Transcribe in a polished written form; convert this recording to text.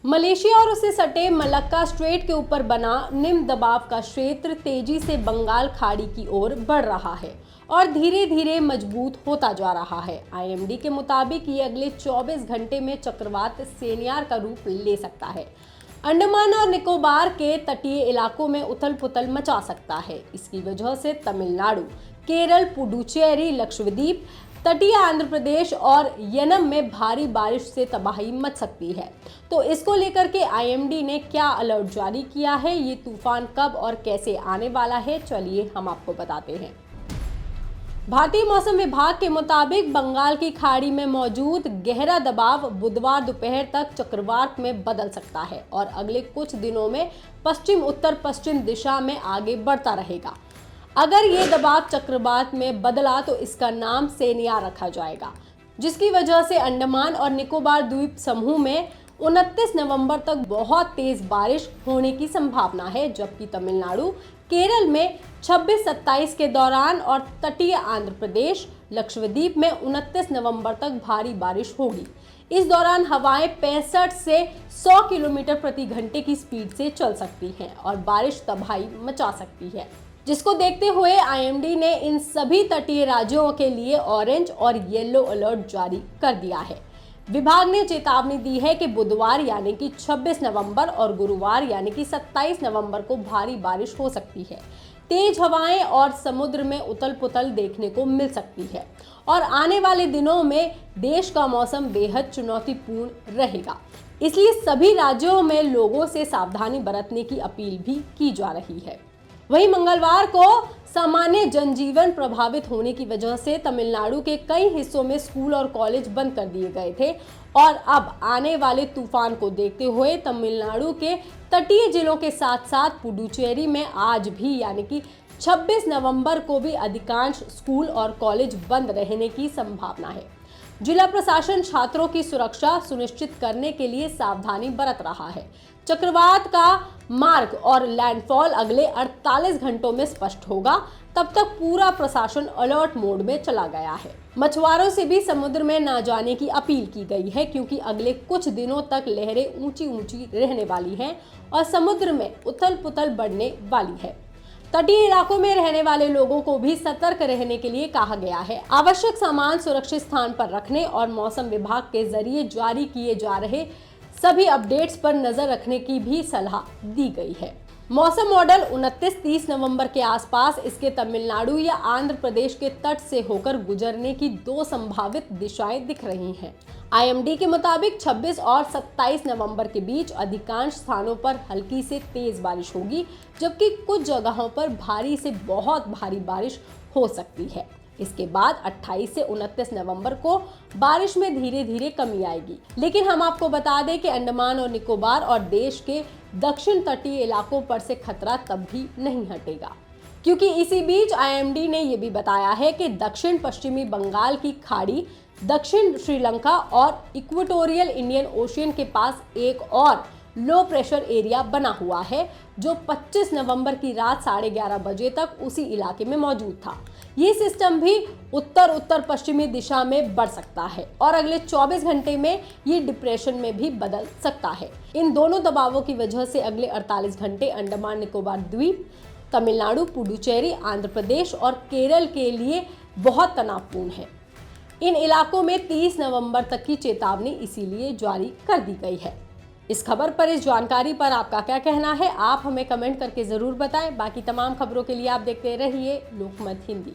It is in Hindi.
मलेशिया और उससे सटे मलक्का स्ट्रेट के ऊपर बना निम्न दबाव का क्षेत्र तेजी से बंगाल खाड़ी की ओर बढ़ रहा है और धीरे धीरे मजबूत होता जा रहा है। आईएमडी के मुताबिक ये अगले 24 घंटे में चक्रवात सेनियार का रूप ले सकता है। अंडमान और निकोबार के तटीय इलाकों में उथल पुथल मचा सकता है। इसकी वजह से तमिलनाडु, केरल, पुडुचेरी, लक्षद्वीप, तटीय आंध्र प्रदेश और यनम में भारी बारिश से तबाही मच सकती है। तो इसको लेकर के आईएमडी ने क्या अलर्ट जारी किया है, ये तूफान कब और कैसे आने वाला है, चलिए हम आपको बताते हैं। भारतीय मौसम विभाग के मुताबिक बंगाल की खाड़ी में मौजूद गहरा दबाव बुधवार दोपहर तक चक्रवात में बदल सकता है और अगले कुछ दिनों में पश्चिम उत्तर पश्चिम दिशा में आगे बढ़ता रहेगा। अगर ये दबाव चक्रवात में बदला तो इसका नाम सेनियार रखा जाएगा, जिसकी वजह से अंडमान और निकोबार द्वीप समूह में 29 नवंबर तक बहुत तेज बारिश होने की संभावना है, जबकि तमिलनाडु, केरल में 26-27 के दौरान और तटीय आंध्र प्रदेश, लक्षद्वीप में 29 नवंबर तक भारी बारिश होगी। इस दौरान हवाएं 65 से 100 किलोमीटर प्रति घंटे की स्पीड से चल सकती हैं और बारिश तबाही मचा सकती है, जिसको देखते हुए आईएमडी ने इन सभी तटीय राज्यों के लिए ऑरेंज और येलो अलर्ट जारी कर दिया है। विभाग ने चेतावनी दी है कि बुधवार यानी कि 26 नवंबर और गुरुवार यानी कि 27 नवंबर को भारी बारिश हो सकती है। तेज हवाएं और समुद्र में उथल पुथल देखने को मिल सकती है और आने वाले दिनों में देश का मौसम बेहद चुनौतीपूर्ण रहेगा। इसलिए सभी राज्यों में लोगों से सावधानी बरतने की अपील भी की जा रही है। वहीं मंगलवार को सामान्य जनजीवन प्रभावित होने की वजह से तमिलनाडु के कई हिस्सों में स्कूल और कॉलेज बंद कर दिए गए थे और अब आने वाले तूफान को देखते हुए तमिलनाडु के तटीय जिलों के साथ साथ पुडुचेरी में आज भी यानी कि 26 नवंबर को भी अधिकांश स्कूल और कॉलेज बंद रहने की संभावना है। जिला प्रशासन छात्रों की सुरक्षा सुनिश्चित करने के लिए सावधानी बरत रहा है। चक्रवात का मार्ग और लैंडफॉल अगले 48 घंटों में स्पष्ट होगा। तब तक पूरा प्रशासन अलर्ट मोड में चला गया है। मछुआरों से भी समुद्र में न जाने की अपील की गई है, क्योंकि अगले कुछ दिनों तक लहरें ऊंची ऊंची रहने वाली हैं और समुद्र में उथल पुथल बढ़ने वाली है। तटीय इलाकों में रहने वाले लोगों को भी सतर्क रहने के लिए कहा गया है। आवश्यक सामान सुरक्षित स्थान पर रखने और मौसम विभाग के जरिए जारी किए जा रहे सभी अपडेट्स पर नजर रखने की भी सलाह दी गई है। मौसम मॉडल 29-30 नवंबर के आसपास इसके तमिलनाडु या आंध्र प्रदेश के तट से होकर गुजरने की 2 संभावित दिशाएं दिख रही हैं। आईएमडी के मुताबिक 26 और 27 नवंबर के बीच अधिकांश स्थानों पर हल्की से तेज बारिश होगी, जबकि कुछ जगहों पर भारी से बहुत भारी बारिश हो सकती है। इसके बाद 28 से 29 नवंबर को बारिश में धीरे धीरे कमी आएगी, लेकिन हम आपको बता दें कि अंडमान और निकोबार और देश के दक्षिण तटीय इलाकों पर से खतरा तब भी नहीं हटेगा, क्योंकि इसी बीच आईएमडी ने यह भी बताया है कि दक्षिण पश्चिमी बंगाल की खाड़ी, दक्षिण श्रीलंका और इक्वेटोरियल इंडियन ओशियन के पास एक और लो प्रेशर एरिया बना हुआ है, जो 25 नवंबर की रात 11:30 बजे तक उसी इलाके में मौजूद था। ये सिस्टम भी उत्तर उत्तर पश्चिमी दिशा में बढ़ सकता है और अगले 24 घंटे में ये डिप्रेशन में भी बदल सकता है। इन दोनों दबावों की वजह से अगले 48 घंटे अंडमान निकोबार द्वीप, तमिलनाडु, पुडुचेरी, आंध्र प्रदेश और केरल के लिए बहुत तनावपूर्ण है। इन इलाकों में 30 नवंबर तक की चेतावनी इसीलिए जारी कर दी गई है। इस खबर पर, इस जानकारी पर आपका क्या कहना है, आप हमें कमेंट करके जरूर बताएं। बाकी तमाम खबरों के लिए आप देखते रहिए लोकमत हिंदी।